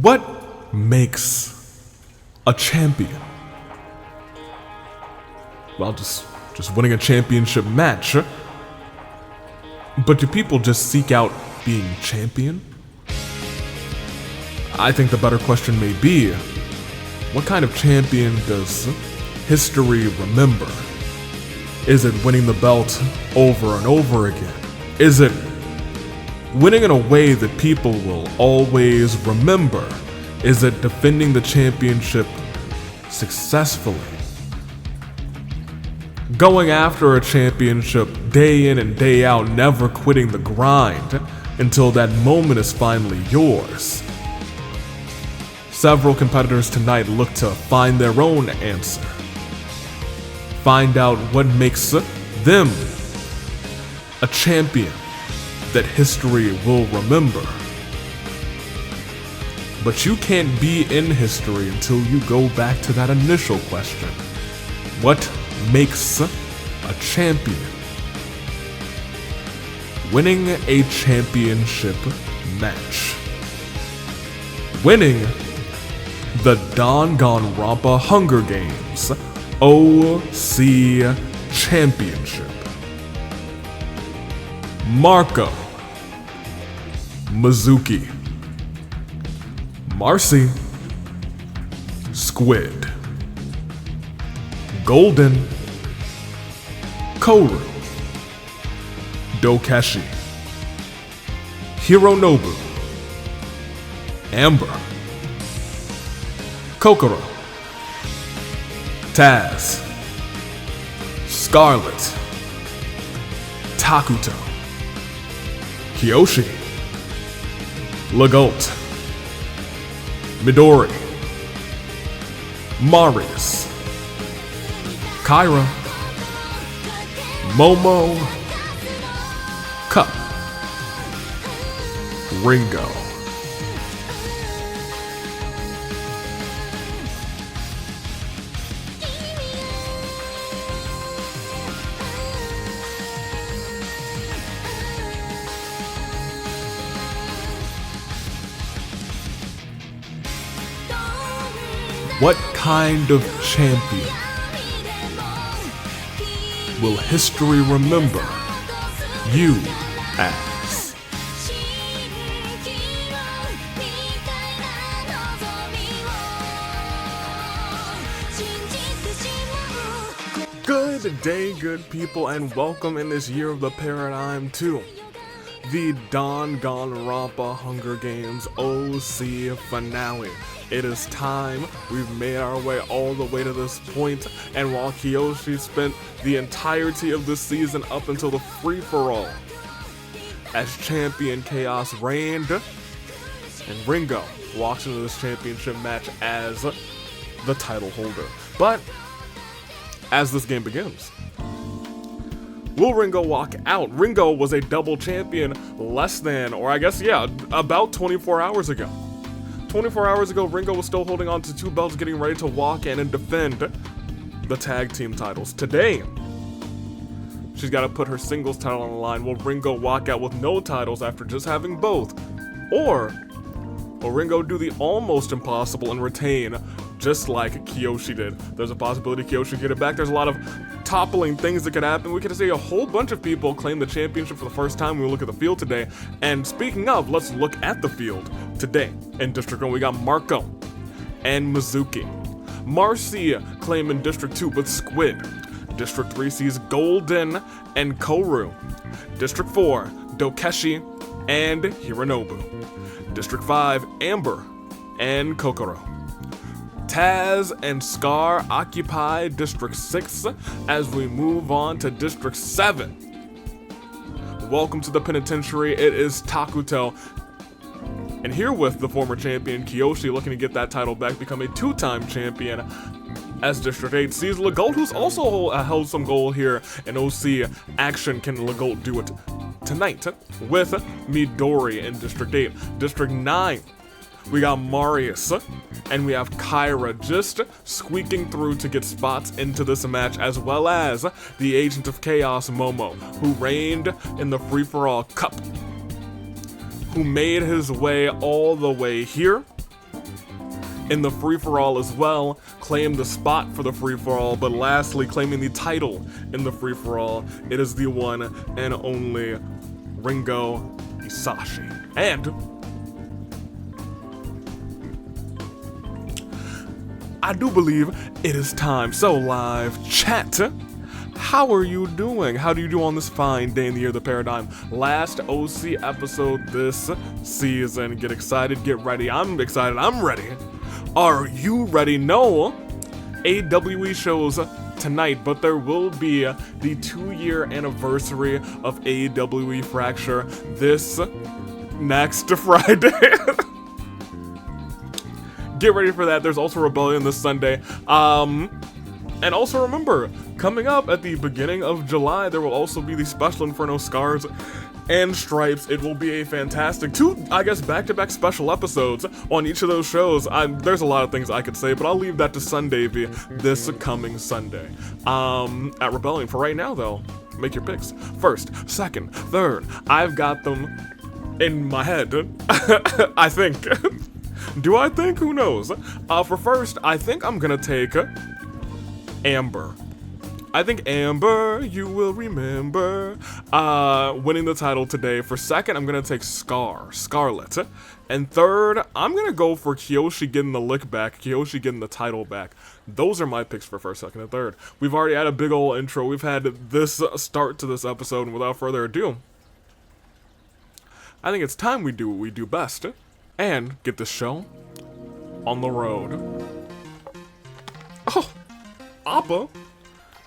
What makes a champion? Well, just winning a championship match. But do people just seek out being champion? I think the better question may be, what kind of champion does history remember? Is it winning the belt over and over again? Is it winning in a way that people will always remember? Is it defending the championship successfully? Going after a championship day in and day out, never quitting the grind until that moment is finally yours. Several competitors tonight look to find their own answer. Find out what makes them a champion that history will remember. But you can't be in history until you go back to that initial question. What makes a champion? Winning a championship match. Winning the Danganronpa Hunger Games OC Championship. Marco, Mizuki, Marcy, Squid, Golden, Koru, Dokeshi, Hironobu, Amber, Kokoro, Taz, Scarlet, Takuto, Kiyoshi, Legault, Midori, Marius, Kyra, Momo, Cup, Ringo. What kind of champion will history remember you as? Good day, good people, and welcome in this year of the paradigm to the Danganronpa Hunger Games OC finale. It is time. We've made our way all the way to this point, and while Kiyoshi spent the entirety of this season up until the free-for-all as champion, Chaos reigned, and Ringo walks into this championship match as the title holder. But as this game begins, will Ringo walk out? Ringo was a double champion about 24 hours ago. 24 hours ago, Ringo was still holding on to two belts, getting ready to walk in and defend the tag team titles. Today, she's got to put her singles title on the line. Will Ringo walk out with no titles after just having both? Or will Ringo do the almost impossible and retain just like Kiyoshi did? There's a possibility Kiyoshi could get it back. There's a lot of toppling things that could happen. We could see a whole bunch of people claim the championship for the first time when we look at the field today. And speaking of, let's look at the field today. In District 1, we got Marco and Mizuki. Marcy claiming District 2 with Squid. District 3 sees Golden and Koru. District 4, Dokeshi and Hironobu. District 5, Amber and Kokoro. Taz and Scar occupy District 6 as we move on to District 7. Welcome to the penitentiary. It is Takuto. And here with the former champion Kiyoshi looking to get that title back, become a two-time champion as District 8 sees Legault, who's also held some gold here in OC action. Can Legault do it tonight with Midori in District 8? District 9, we got Marius and we have Kyra just squeaking through to get spots into this match, as well as the Agent of Chaos Momo, who reigned in the free-for-all cup, who made his way all the way here in the free-for-all as well, claim the spot for the free-for-all, but lastly, claiming the title in the free-for-all, it is the one and only Ringo Hisashi. And I do believe it is time. So, live chat, how are you doing? How do you do on this fine day in the year of the paradigm? Last OC episode this season. Get excited, get ready. I'm excited, I'm ready. Are you ready? No AWE shows tonight, but there will be the 2-year anniversary of AWE Fracture this next Friday. Get ready for that. There's also Rebellion this Sunday. And also remember, coming up at the beginning of July, there will also be the Special Inferno Scars and Stripes. It will be a fantastic back-to-back special episodes on each of those shows. There's a lot of things I could say, but I'll leave that to Sunday this coming Sunday. At Rebellion. For right now, though, make your picks. First, second, third. I've got them in my head. I think. Do I think? Who knows? For first, I think I'm gonna take Amber. I think Amber, you will remember, winning the title today. For second, I'm gonna take Scarlet. And third, I'm gonna go for Kiyoshi getting the lick back, Kiyoshi getting the title back. Those are my picks for first, second, and third. We've already had a big ol' intro. We've had this start to this episode, and without further ado, I think it's time we do what we do best and get this show on the road. Oh, Appa.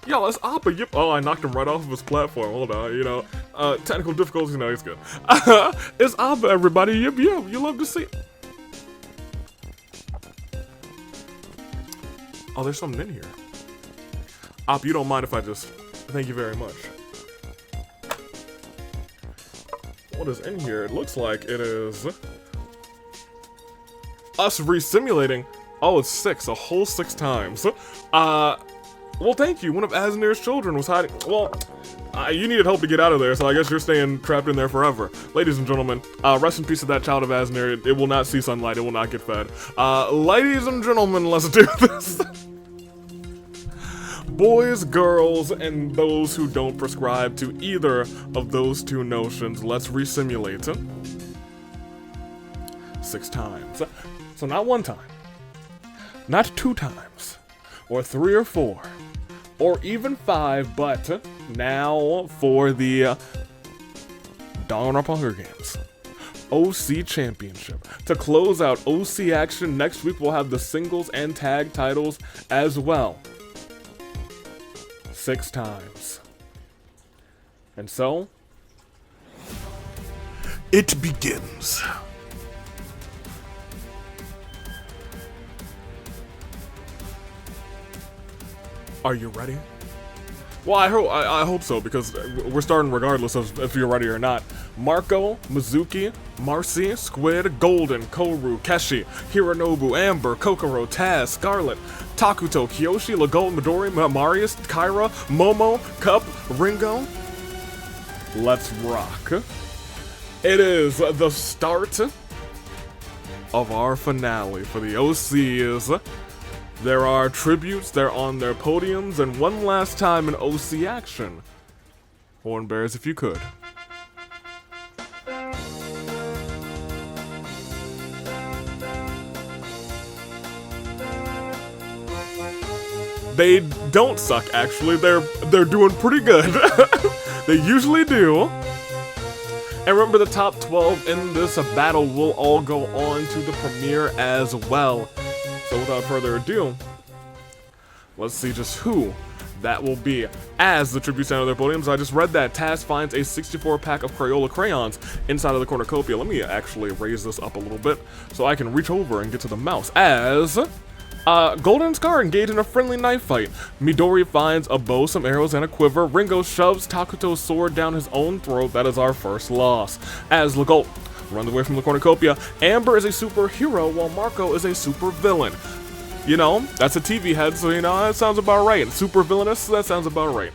Yo, that's Appa. Yep. Oh, I knocked him right off of his platform. Hold on, technical difficulties, it's good. It's Appa, everybody. Yep, you love to see it. Oh, there's something in here. Appa, you don't mind if I just... Thank you very much. What is in here? It looks like it is... us resimulating. Oh, it's 6, a whole 6 times. Well, thank you. One of Asnir's children was hiding. Well, you needed help to get out of there, so I guess you're staying trapped in there forever. Ladies and gentlemen, rest in peace to that child of Asnir. It will not see sunlight. It will not get fed. Ladies and gentlemen, let's do this. Boys, girls, and those who don't prescribe to either of those two notions, let's resimulate 6 times. So not 1 time, not 2 times, or 3 or 4, or even 5, but now for the Danganronpa Hunger Games OC Championship. To close out OC action, next week we'll have the singles and tag titles as well. 6 times. And so, it begins. Are you ready? Well, I hope so, because we're starting regardless of if you're ready or not. Marco, Mizuki, Marcy, Squid, Golden, Koru, Keshi, Hironobu, Amber, Kokoro, Taz, Scarlet, Takuto, Kiyoshi, Legault, Midori, Marius, Kyra, Momo, Cup, Ringo. Let's rock. It is the start of our finale for the OCs. There are tributes, they're on their podiums, and one last time in OC action. Horn Bears, if you could. They don't suck, actually. They're doing pretty good. They usually do. And remember, the top 12 in this battle will all go on to the premiere as well. So without further ado, let's see just who that will be. As the tribute stand on their podiums, I just read that Taz finds a 64-pack of Crayola crayons inside of the cornucopia. Let me actually raise this up a little bit so I can reach over and get to the mouse. As Golden and Scar engage in a friendly knife fight. Midori finds a bow, some arrows, and a quiver. Ringo shoves Takuto's sword down his own throat. That is our first loss. As Legault runs away from the cornucopia, Amber is a superhero while Marco is a super villain. You know, that's a TV head, so you know, that sounds about right. And super villainous, that sounds about right.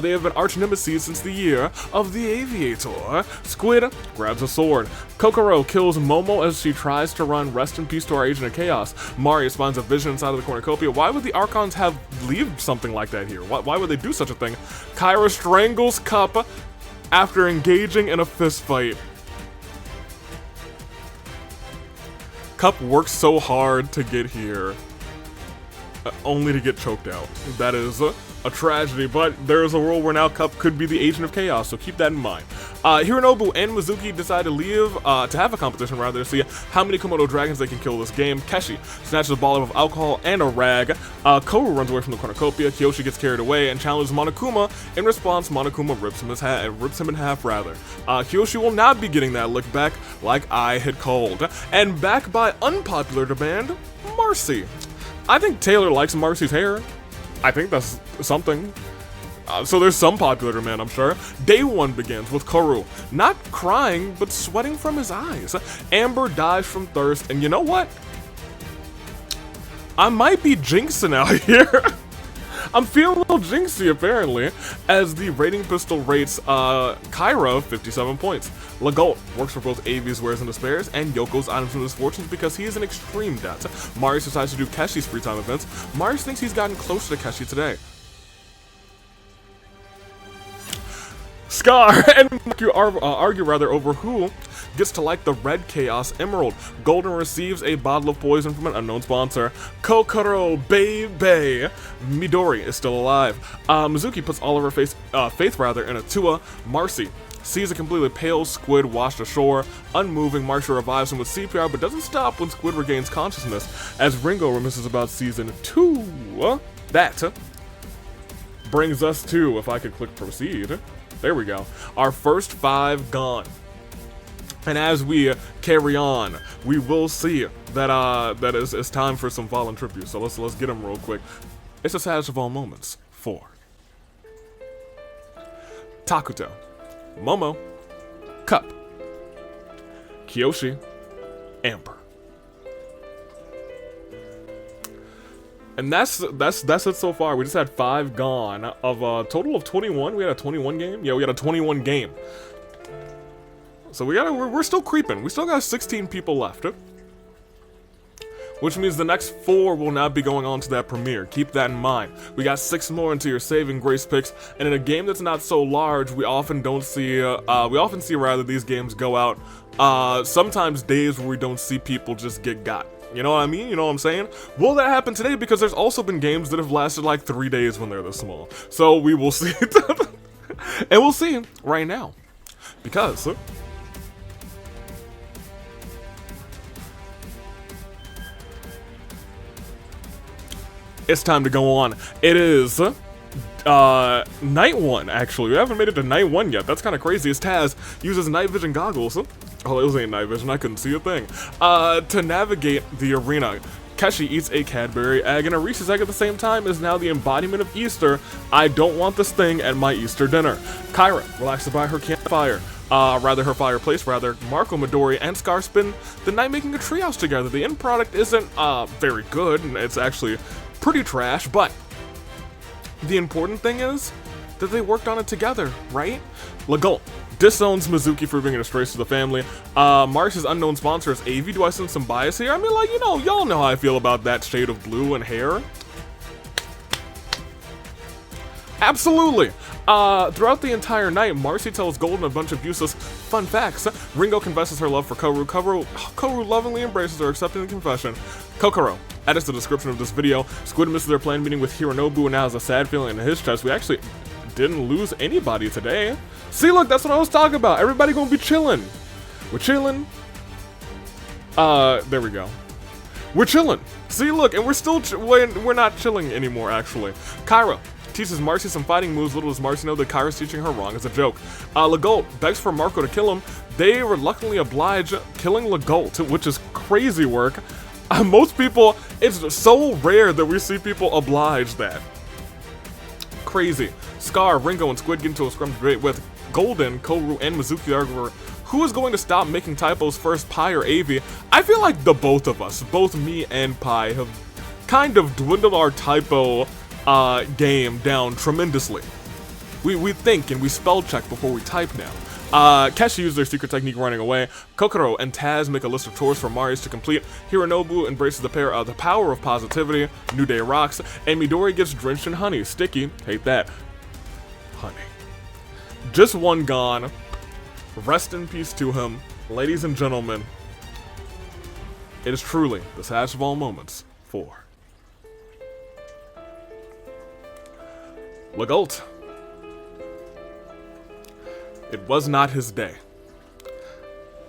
They have been arch nemesis since the year of the Aviator. Squid grabs a sword. Kokoro kills Momo as she tries to run. Rest in peace to our Agent of Chaos. Marius finds a vision inside of the cornucopia. Why would the Archons have leave something like that here? Why would they do such a thing? Kyra strangles Cup after engaging in a fist fight. Cup works so hard to get here, only to get choked out. That is a tragedy, but there is a world where now Cup could be the Agent of Chaos, so keep that in mind. Hironobu and Mizuki decide to leave, to have a competition rather, to see how many Komodo dragons they can kill this game. Keshi snatches a bottle of alcohol and a rag. Koru runs away from the cornucopia. Kyoshi gets carried away and challenges Monokuma. In response, Monokuma rips him in half rather. Kyoshi will not be getting that lick back like I had called. And back by unpopular demand, Marcy. I think Taylor likes Marcy's hair. I think that's something. So there's some popular demand, I'm sure. Day one begins with Koru not crying, but sweating from his eyes. Amber dies from thirst, and you know what? I might be jinxing out here. I'm feeling a little jinxy, apparently, as the rating pistol rates Kyra 57 points. Legault works for both Avi's Wares and Despairs and Yoko's Items and Misfortunes because he is in extreme debt. Marius decides to do Keshi's free time events. Marius thinks he's gotten closer to Keshi today. Scar and argue rather over who gets to like the red Chaos Emerald. Golden receives a bottle of poison from an unknown sponsor. Kokoro Baby Midori is still alive. Mizuki puts all of her faith in a Tua. Marcy sees a completely pale Squid washed ashore. Unmoving, Marcia revives him with CPR, but doesn't stop when Squid regains consciousness as Ringo reminisces about season 2. That brings us to, if I could click proceed, there we go, our first 5 gone. And as we carry on, we will see that that it's time for some Fallen tribute. So let's get them real quick. It's the saddest of all moments for Takuto, Momo, Cup, Kyoshi, Amber. And that's it so far. We just had 5 gone of a total of 21. We had a 21 game. Yeah, we had a 21 game. So we're still creeping. We still got 16 people left. Which means the next 4 will not be going on to that premiere. Keep that in mind. We got 6 more into your saving grace picks, and in a game that's not so large, we often see rather these games go out sometimes days where we don't see people just get got. You know what I mean? You know what I'm saying? Will that happen today? Because there's also been games that have lasted like 3 days when they're this small. So we will see. And we'll see right now. Because it's time to go on. It is night 1, actually. We haven't made it to night 1 yet. That's kind of crazy. As Taz uses night vision goggles. Oh, it ain't night vision. I couldn't see a thing. To navigate the arena. Keshi eats a Cadbury egg, and a Reese's egg at the same time is now the embodiment of Easter. I don't want this thing at my Easter dinner. Kyra relaxes by her campfire. Her fireplace, Marco, Midori, and Scar spend the night making a treehouse together. The end product isn't, very good, and it's actually pretty trash, but the important thing is that they worked on it together, right? Legault disowns Mizuki for being a disgrace to the family. Marx's unknown sponsor is Avi. Do I sense some bias here? I mean, like, you know, y'all know how I feel about that shade of blue and hair. Absolutely. Throughout the entire night, Marcy tells Golden a bunch of useless fun facts. Ringo confesses her love for Koru. Koru lovingly embraces her, accepting the confession. Kokoro edits the description of this video. Squid misses their planned meeting with Hironobu and now has a sad feeling in his chest. We actually didn't lose anybody today. See, look, that's what I was talking about. Everybody gonna be chilling. We're chilling. There we go. We're chilling. See, look, and we're still we're not chilling anymore, actually. Kyra teaches Marcy some fighting moves. Little does Marcy know that Kyra's teaching her wrong as a joke. Legault begs for Marco to kill him. They reluctantly oblige, killing Legault, which is crazy work. Most people, it's so rare that we see people oblige that. Crazy. Scar, Ringo, and Squid get into a scrum debate with Golden, Koru, and Mizuki arguing who is going to stop making typos first, Pi or Avi. I feel like the both of us, both me and Pi, have kind of dwindled our typo game down tremendously. We think and we spell check before we type now. Keshi used their secret technique running away. Kokoro and Taz make a list of chores for Marius to complete. Hironobu embraces the power of positivity. New Day rocks. And Midori gets drenched in honey. Sticky. Hate that. Honey. Just one gone. Rest in peace to him. Ladies and gentlemen, it is truly the saddest of all moments for Legault. It was not his day.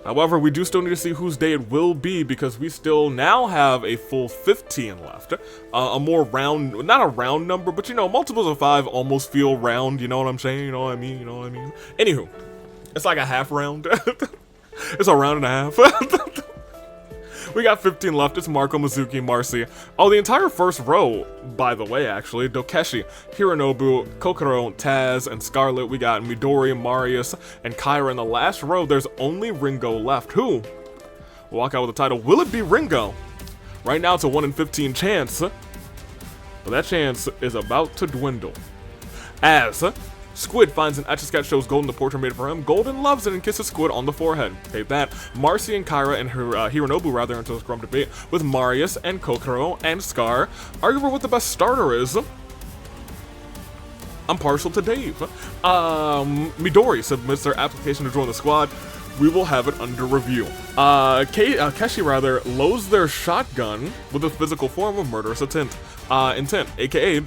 However, we do still need to see whose day it will be because we still now have a full 15 left. A more round, not a round number, but you know, multiples of 5 almost feel round, you know what I'm saying? You know what I mean? You know what I mean? Anywho, it's like a half round. It's a round and a half. We got 15 left. It's Marco, Mizuki, Marcy. Oh, the entire first row, by the way, actually. Dokeshi, Hironobu, Kokoro, Taz, and Scarlet. We got Midori, Marius, and Kyra in the last row. There's only Ringo left. Who will walk out with the title? Will it be Ringo? Right now, it's a 1 in 15 chance. But that chance is about to dwindle. As Squid finds an Etch-a-Sketch shows Golden the portrait made for him. Golden loves it and kisses Squid on the forehead. Hate that. Marcy and Kyra and her Hironobu rather into a scrum debate with Marius and Kokoro and Scar argue over what the best starter is. I'm partial to Dave. Midori submits their application to join the squad. We will have it under review. Keshi rather loads their shotgun with a physical form of murderous intent, aka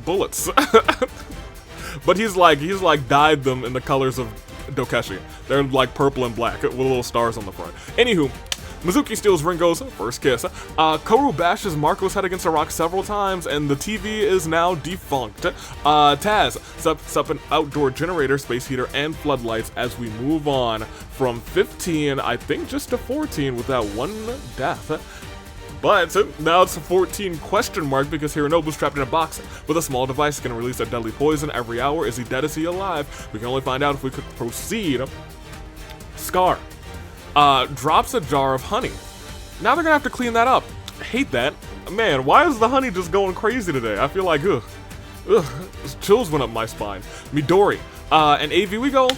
bullets. But he's like dyed them in the colors of Dokeshi. They're like purple and black with little stars on the front. Anywho, Mizuki steals Ringo's first kiss. Koru bashes Marco's head against a rock several times, and the TV is now defunct. Taz sets up an outdoor generator, space heater, and floodlights as we move on from 15, I think, just to 14 with that one death. But now it's a 14 question mark because Hironobu's trapped in a box with a small device that can release a deadly poison every hour. Is he dead? Is he alive? We can only find out if we could proceed. Scar drops a jar of honey. Now they're gonna have to clean that up. Hate that. Man, why is the honey just going crazy today? I feel like, chills went up my spine. Midori and AV, we go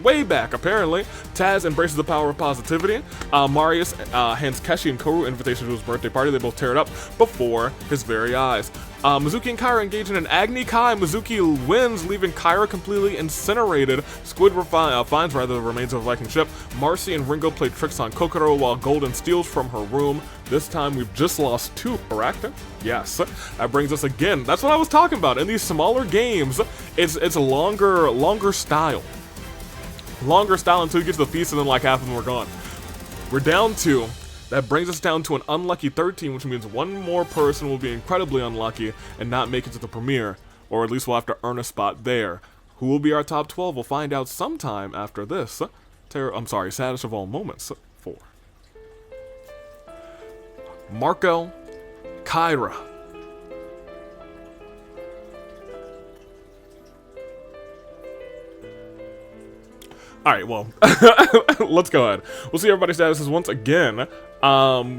way back, apparently. Taz embraces the power of positivity. Marius hands Keshi and Koru invitation to his birthday party. They both tear it up before his very eyes. Mizuki and Kyra engage in an Agni Kai. Mizuki wins, leaving Kyra completely incinerated. Squid finds the remains of a Viking ship. Marcy and Ringo play tricks on Kokoro while Golden steals from her room. This time we've just lost 2, correct? Yes. That brings us again. That's what I was talking about. In these smaller games, it's longer style. Longer style until you get to the feast, and then like half of them are gone. We're down 2. That brings us down to an unlucky 13, which means one more person will be incredibly unlucky and not make it to the premiere, or at least we'll have to earn a spot there. Who will be our top 12? We'll find out sometime after this. Saddest of all moments 4. Marco, Kyra. Alright, well, let's go ahead. We'll see everybody's statuses once again.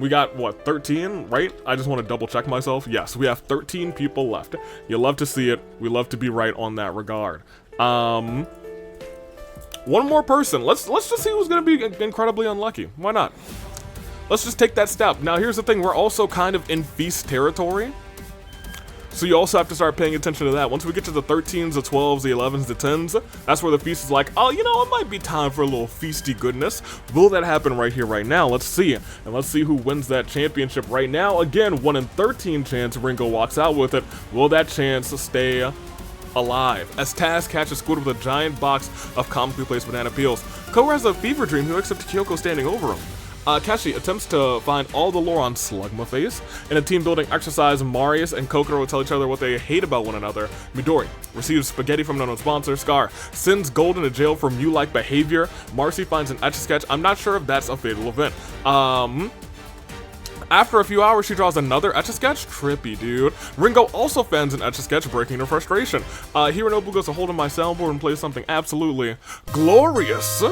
We got, what, 13, right? I just want to double check myself. Yes, we have 13 people left. You love to see it. We love to be right on that regard. One more person. Let's just see who's going to be incredibly unlucky. Why not? Let's just take that step. Now, here's the thing. We're also kind of in feast territory. So you also have to start paying attention to that. Once we get to the 13s, the 12s, the 11s, the 10s, that's where the feast is like, oh, you know, it might be time for a little feasty goodness. Will that happen right here, right now? Let's see. And let's see who wins that championship right now. Again, 1 in 13 chance Ringo walks out with it. Will that chance stay alive? As Taz catches Squid with a giant box of comically placed banana peels. Koru has a fever dream who wakes up to Kyoko standing over him. Keshi attempts to find all the lore on Slugmaface. In a team-building exercise, Marius and Kokoro tell each other what they hate about one another. Midori receives spaghetti from an unknown sponsor. Scar sends Golden to jail for Mew-like behavior. Marcy finds an Etch-a-Sketch. I'm not sure if that's a fatal event. After a few hours, she draws another Etch-a-Sketch. Trippy, dude. Ringo also finds an Etch-a-Sketch, breaking her frustration. Hironobu goes to hold on my soundboard and plays something absolutely glorious.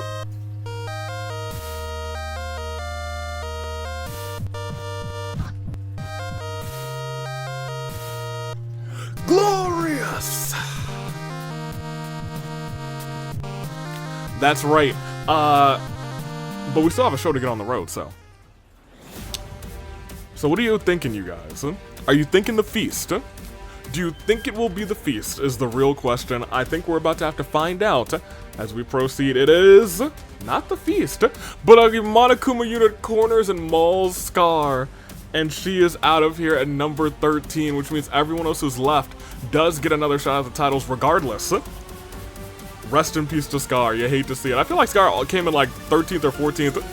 That's right. But we still have a show to get on the road, so. So what are you thinking, you guys? Are you thinking the feast? Do you think it will be the feast is the real question. I think we're about to have to find out as we proceed. It is not the feast, but a Monokuma unit corners and mauls Scar. And she is out of here at number 13, which means everyone else who's left does get another shot at the titles regardless. Rest in peace to Scar. You hate to see it. I feel like Scar came in like 13th or 14th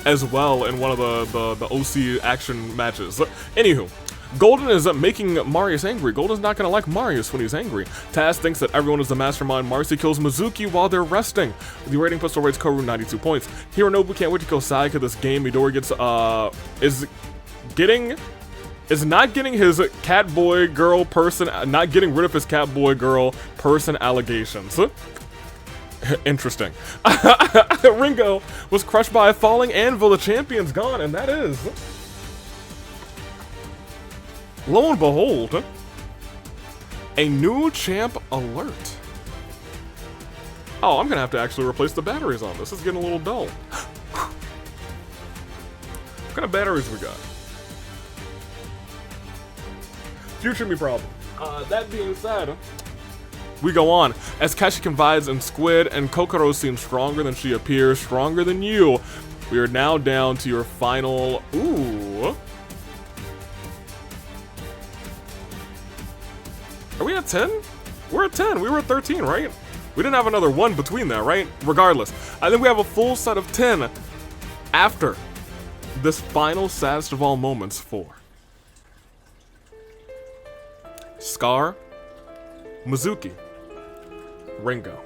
as well in one of the OC action matches. Anywho, Golden is making Marius angry. Golden's not gonna like Marius when he's angry. Taz thinks that everyone is the mastermind. Marcy kills Mizuki while they're resting. The rating pistol rates Koru 92 points. Hironobu can't wait to kill Sayaka this game. Midori gets is not getting his catboy girl person, not getting rid of his catboy girl person allegations. Interesting. Ringo was crushed by a falling anvil. The champion's gone, and that is, lo and behold, a new champ alert. Oh, I'm gonna have to actually replace the batteries on this. This is getting a little dull. What kind of batteries we got? Future me problem. That being said, we go on. As Kashi confides in Squid and Kokoro seems stronger than she appears, stronger than you. We are now down to your final... Ooh. Are we at 10? We're at 10. We were at 13, right? We didn't have another 1 between that, right? Regardless, I think we have a full set of 10 after this final saddest of all moments for Scar, Mizuki, Ringo.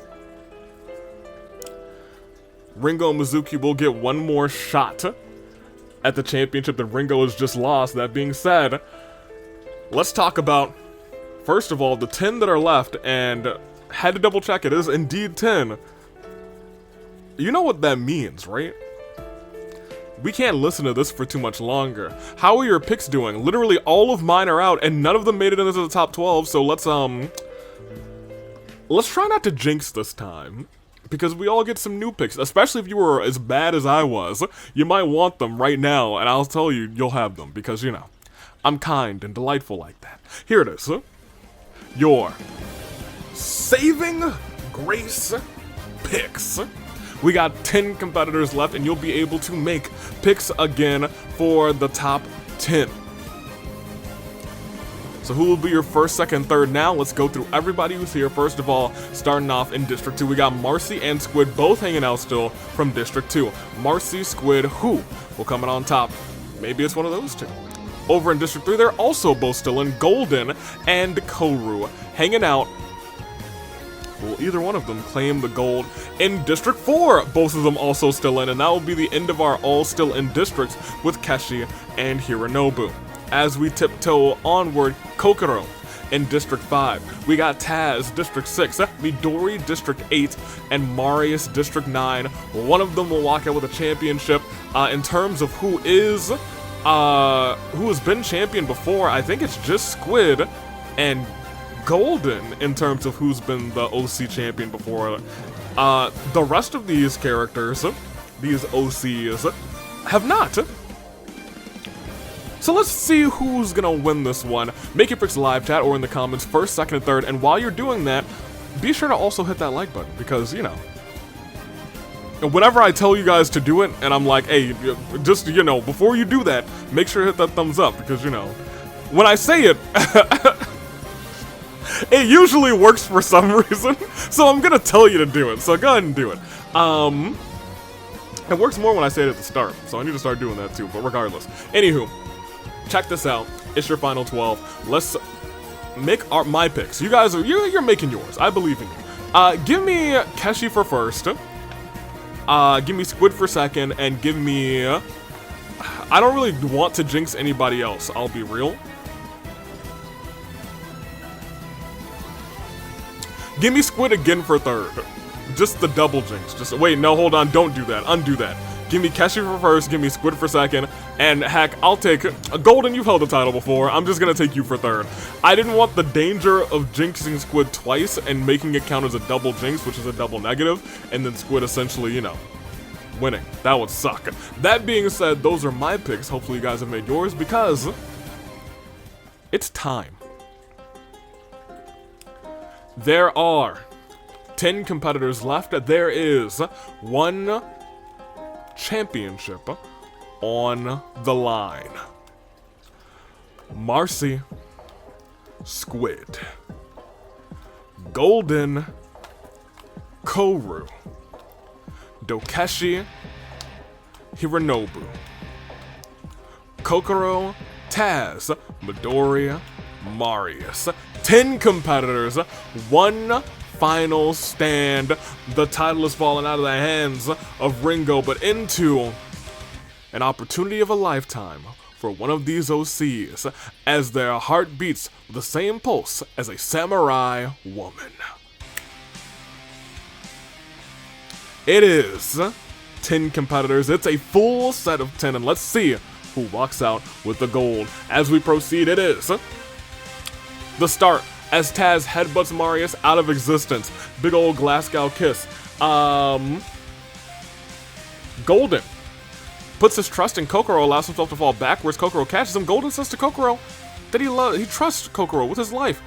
Ringo and Mizuki will get one more shot at the championship that Ringo has just lost. That being said, let's talk about, first of all, the 10 that are left, and had to double check, it is indeed 10. You know what that means, right? We can't listen to this for too much longer. How are your picks doing? Literally all of mine are out, and none of them made it into the top 12, so let's try not to jinx this time, because we all get some new picks, especially if you were as bad as I was. You might want them right now, and I'll tell you, you'll have them, because, you know, I'm kind and delightful like that. Here it is. Your saving grace picks. We got 10 competitors left, and you'll be able to make picks again for the top 10. So who will be your first, second, third now? Let's go through everybody who's here. First of all, starting off in District 2, we got Marcy and Squid both hanging out still from District 2. Marcy, Squid, who will come in on top? Maybe it's one of those two. Over in District 3, they're also both still in. Golden and Koru hanging out. Will either one of them claim the gold? In District 4, both of them also still in, and that will be the end of our all still in districts with Keshi and Hironobu. As we tiptoe onward, Kokoro in District 5. We got Taz, District 6, Midori, District 8, and Marius, District 9. One of them will walk out with a championship. In terms of who has been champion before, I think it's just Squid and Golden in terms of who's been the OC champion before. The rest of these characters, these OCs, have not. So let's see who's gonna win this one. Make your picks live chat or in the comments, first, second, and third. And while you're doing that, be sure to also hit that like button, because, you know, whenever I tell you guys to do it, and I'm like, hey, just, you know, before you do that, make sure to hit that thumbs up, because, you know, when I say it, it usually works for some reason, so I'm gonna tell you to do it, so go ahead and do it. It works more when I say it at the start, so I need to start doing that too, but regardless. Anywho, check this out. It's your final 12. Let's make my picks. You guys you're making yours. I believe in you. Give me Keshi for first. Give me Squid for second, and give me... I don't really want to jinx anybody else, I'll be real. Give me Squid again for third. Just the double jinx. Just wait, no, hold on, don't do that. Undo that. Give me Keshi for first, give me Squid for second, and heck, I'll take Golden. You've held the title before. I'm just gonna take you for third. I didn't want the danger of jinxing Squid twice and making it count as a double jinx, which is a double negative, and then Squid essentially, you know, winning. That would suck. That being said, those are my picks. Hopefully you guys have made yours, because it's time. There are 10 competitors left. There is one championship on the line. Marcy, Squid, Golden, Koru, Dokeshi, Hironobu, Kokoro, Taz, Midori, Marius. 10 competitors, one final stand. The title has fallen out of the hands of Ringo, but into an opportunity of a lifetime for one of these OCs, as their heart beats with the same pulse as a samurai woman. It is 10 competitors. It's a full set of 10, and let's see who walks out with the gold. As we proceed, it is the start as Taz headbutts Marius out of existence. Big old Glasgow kiss. Golden puts his trust in Kokoro, allows himself to fall backwards. Kokoro catches him. Golden says to Kokoro that he trusts Kokoro with his life.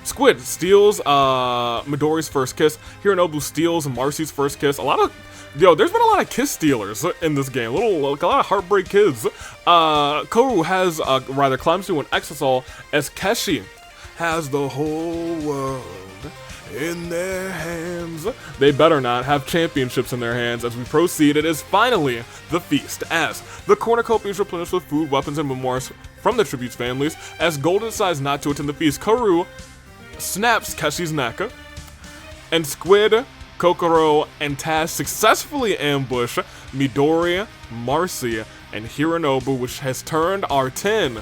Squid steals Midori's first kiss. Hironobu steals Marcy's first kiss. There's been a lot of kiss stealers in this game. A lot of heartbreak kids. Koru has, climbs to an exisal as Keshi has the whole world in their hands. They better not have championships in their hands. As we proceed, it is finally the feast, as the cornucopia is replenished with food, weapons, and memoirs from the tributes families. As Golden decides not to attend the feast, Koru snaps Keshi's neck, and Squid, Kokoro, and Taz successfully ambush Midori, Marcy, and Hironobu, which has turned our 10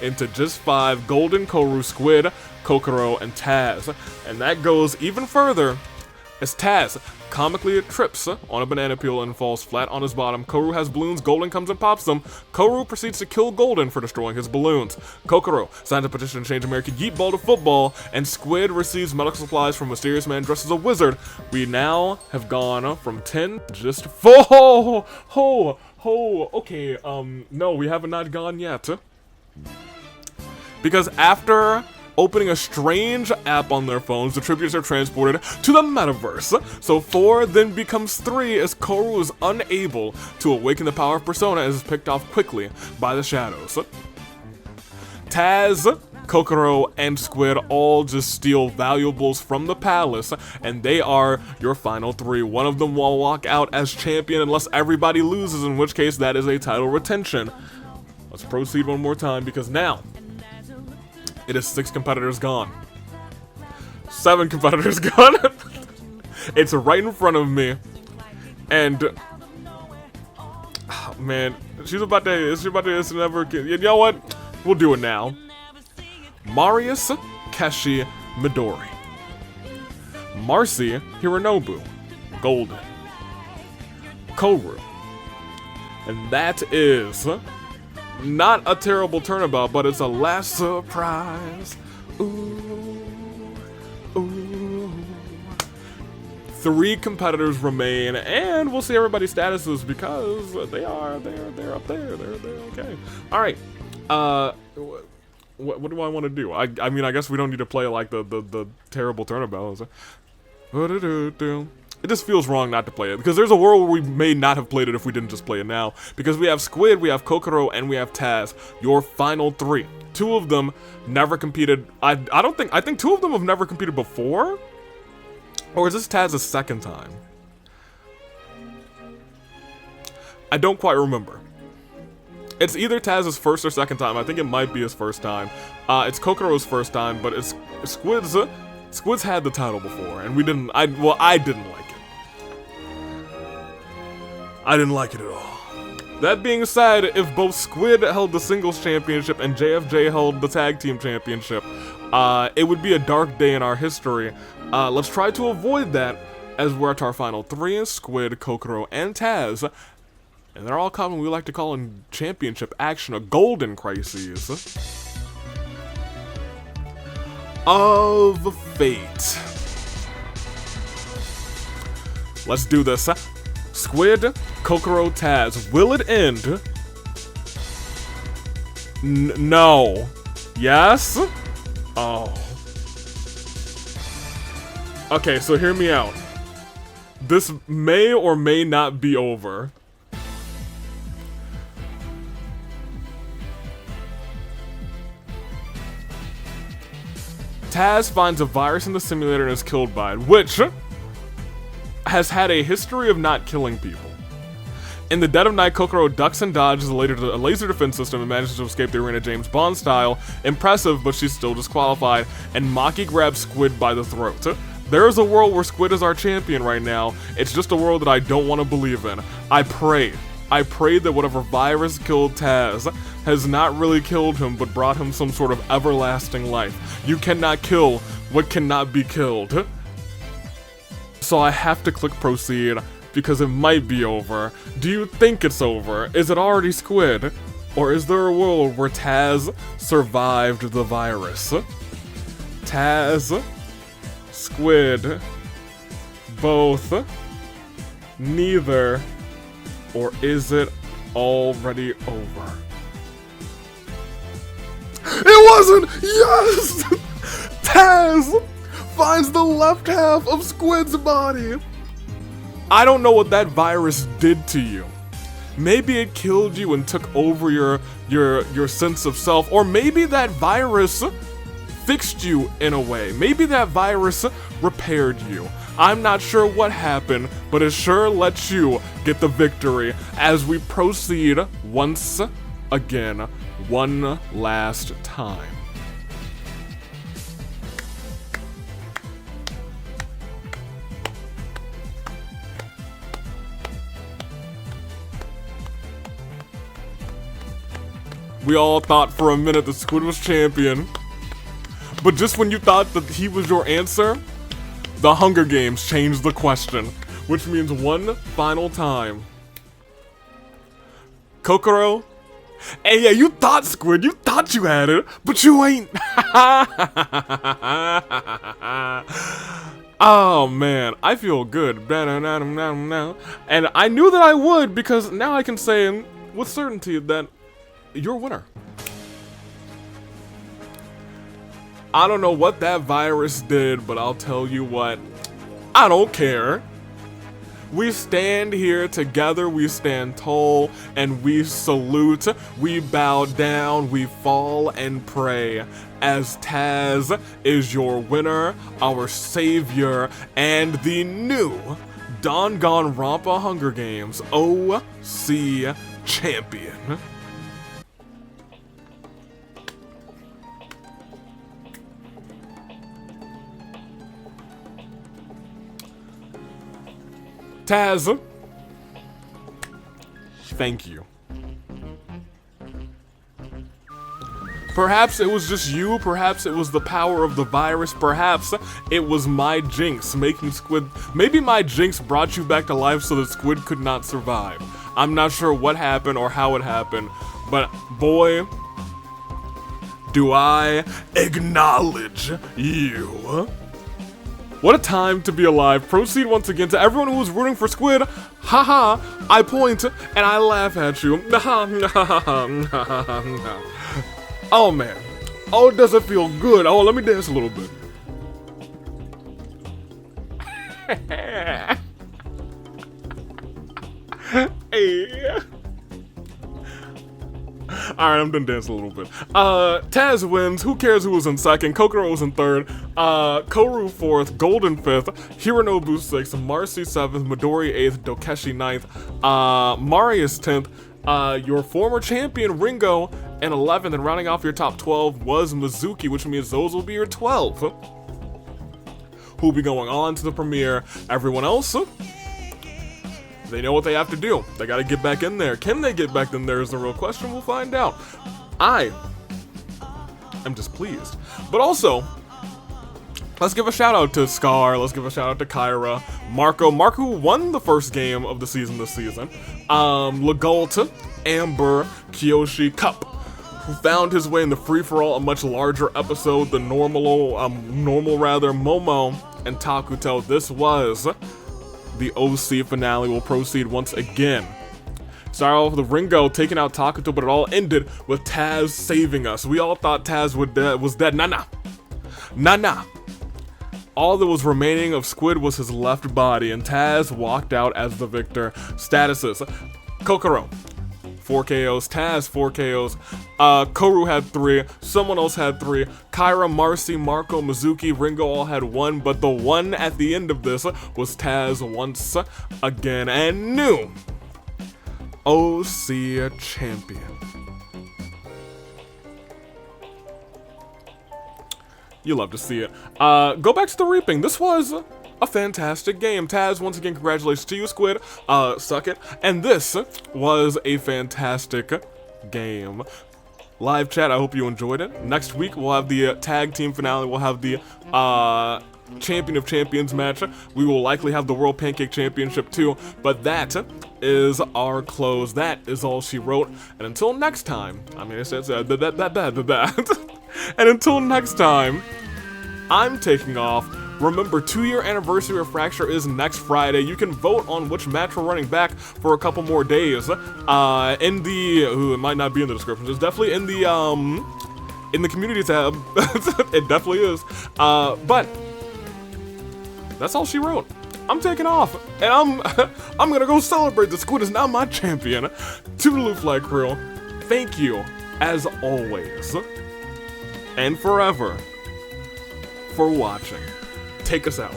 into just 5. Golden, Koru, Squid, Kokoro, and Taz. And that goes even further as Taz comically trips on a banana peel and falls flat on his bottom. Koru has balloons. Golden comes and pops them. Koru proceeds to kill Golden for destroying his balloons. Kokoro signs a petition to change American Yeet Ball to football, and Squid receives medical supplies from a mysterious man dressed as a wizard. We now have gone from 10 to just 4. Okay, no, we have not gone yet. Because after opening a strange app on their phones, the tributes are transported to the metaverse. So 4 then becomes 3 as Koru is unable to awaken the power of Persona and is picked off quickly by the shadows. Taz, Kokoro, and Squid all just steal valuables from the palace, and they are your final 3. One of them will walk out as champion unless everybody loses, in which case that is a title retention. Let's proceed one more time, because now it is 6 competitors gone. 7 competitors gone. It's right in front of me. And oh, man, she's about to never. You know what? We'll do it now. Marius, Keshi, Midori. Marcy, Hironobu, Golden, Koru. And that is not a terrible turnabout, but it's a last surprise. Ooh, ooh. 3 competitors remain, and we'll see everybody's statuses because they're up there. They're okay. All right. What do I want to do? I mean, I guess we don't need to play like the terrible turnabout. It just feels wrong not to play it, because there's a world where we may not have played it if we didn't just play it now. Because we have Squid, we have Kokoro, and we have Taz. Your final 3. 2 of them never competed. I think 2 of them have never competed before? Or is this Taz's second time? I don't quite remember. It's either Taz's first or second time. I think it might be his first time. It's Kokoro's first time, but it's Squid's had the title before, and I didn't like it. I didn't like it at all. That being said, if both Squid held the singles championship and JFJ held the tag team championship, it would be a dark day in our history. Let's try to avoid that as we're at our final 3, Squid, Kokoro, and Taz. And they're all coming, we like to call in championship action a golden crises of fate. Let's do this. Squid, Kokoro, Taz. Will it end? No. Yes? Oh. Okay, so hear me out. This may or may not be over. Taz finds a virus in the simulator and is killed by it, which has had a history of not killing people. In the dead of night, Kokoro ducks and dodges a laser defense system and manages to escape the arena James Bond style. Impressive, but she's still disqualified, and Maki grabs Squid by the throat. There is a world where Squid is our champion right now. It's just a world that I don't want to believe in. I pray that whatever virus killed Taz has not really killed him, but brought him some sort of everlasting life. You cannot kill what cannot be killed. So I have to click proceed, because it might be over. Do you think it's over? Is it already Squid? Or is there a world where Taz survived the virus? Taz, Squid, both, neither, or is it already over? It wasn't! Yes! Taz finds the left half of Squid's body. I don't know what that virus did to you. Maybe it killed you and took over your sense of self, or maybe that virus fixed you in a way. Maybe that virus repaired you. I'm not sure what happened, but it sure lets you get the victory as we proceed once again, one last time. We all thought for a minute that Squid was champion. But just when you thought that he was your answer, the Hunger Games changed the question. Which means one final time. Kokoro? Hey, yeah, you thought Squid, you thought you had it, but you ain't. Oh man, I feel good. And I knew that I would, because now I can say with certainty that you're a winner. I don't know what that virus did, but I'll tell you what, I don't care. We stand here together, we stand tall, and we salute, we bow down, we fall and pray, as Taz is your winner, our savior, and the new Danganronpa Hunger Games OC champion. Taz, thank you. Perhaps it was just you, perhaps it was the power of the virus, perhaps it was my jinx making Squid. Maybe my jinx brought you back to life so that Squid could not survive. I'm not sure what happened or how it happened, but boy, do I acknowledge you. What a time to be alive. Proceed once again to everyone who was rooting for Squid. Haha, I point and I laugh at you. Oh man. Oh, does it feel good? Oh, let me dance a little bit. Hey. Alright, I'm done dancing a little bit. Taz wins. Who cares who was in second? Kokoro was in third. Koru fourth. Golden fifth. Hironobu sixth. Marcy seventh. Midori eighth. Dokeshi ninth. Marius 10th. Your former champion Ringo in 11th. And rounding off your top 12 was Mizuki, which means those will be your 12. Who'll be going on to the premiere. Everyone else, they know what they have to do. They gotta get back in there. Can they get back in there is the real question. We'll find out. I am displeased. But also, let's give a shout out to Scar. Let's give a shout out to Kyra. Marco won the first game of the season this season. Legault, Amber, Kyoshi, Cup, who found his way in the free-for-all, a much larger episode, the normal, Momo, and Takuto. This was the OC finale. Will proceed once again. Started off with Ringo taking out Takuto, but it all ended with Taz saving us. We all thought Taz was dead. Nah. All that was remaining of Squid was his left body, and Taz walked out as the victor. Statuses: Kokoro, 4 KOs. Taz, 4 KOs. Koru had 3. Someone else had 3. Kyra, Marcy, Marco, Mizuki, Ringo all had 1, but the one at the end of this was Taz once again, and new OC champion. You love to see it. Go back to the reaping. This was a fantastic game. Taz, once again, congratulations to you, Squid. Suck it. And this was a fantastic game. Live chat, I hope you enjoyed it. Next week, we'll have the tag team finale. We'll have the Champion of Champions match. We will likely have the World Pancake Championship too. But that is our close. That is all she wrote. And until next time, I mean, it says that. And until next time, I'm taking off. Remember, 2-year anniversary of Fracture is next Friday. You can vote on which match we're running back for a couple more days. It might not be in the description. It's definitely in the community tab. It definitely is. But that's all she wrote. I'm taking off, and I'm gonna go celebrate. The Squid is now my champion. Toodaloo Flight Crew, thank you as always and forever for watching. Take us out.